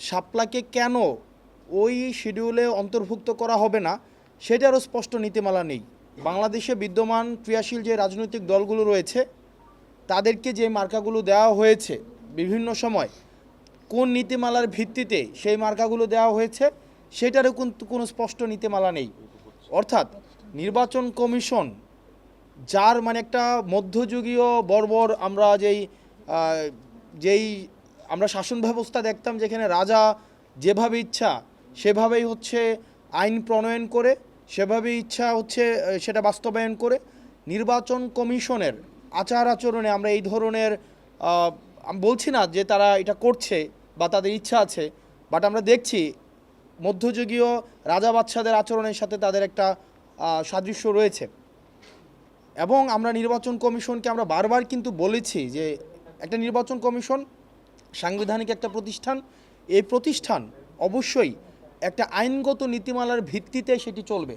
শাপলাকে কেন ওই শিডিউলে অন্তর্ভুক্ত করা হবে না সেটারও স্পষ্ট নীতিমালা নেই। বাংলাদেশে বিদ্যমান ক্রিয়াশীল যে রাজনৈতিক দলগুলো রয়েছে তাদেরকে যে মার্কাগুলো দেওয়া হয়েছে বিভিন্ন সময়, কোন নীতিমালার ভিত্তিতে সেই মার্কাগুলো দেওয়া হয়েছে সেটারও কিন্তু কোনো স্পষ্ট নীতিমালা নেই। অর্থাৎ নির্বাচন কমিশন যার মানে একটা মধ্যযুগীয় বর্বর আমরা যেই আমরা শাসন ব্যবস্থা দেখতাম, যেখানে রাজা যেভাবে ইচ্ছা সেভাবেই হচ্ছে আইন প্রণয়ন করে, সেভাবেই ইচ্ছা হচ্ছে সেটা বাস্তবায়ন করে, নির্বাচন কমিশনের আচার আচরণে আমরা এই ধরনের আমি বলছি না যে তারা এটা করছে বা তাদের ইচ্ছা আছে, বাট আমরা দেখছি মধ্যযুগীয় রাজা বাদশাদের আচরণের সাথে তাদের একটা সাদৃশ্য রয়েছে। এবং আমরা নির্বাচন কমিশনকে আমরা বারবার কিন্তু বলেছি যে একটা নির্বাচন কমিশন সাংবিধানিক একটা প্রতিষ্ঠান, এই প্রতিষ্ঠান অবশ্যই একটা আইনগত নীতিমালার ভিত্তিতে সেটি চলবে।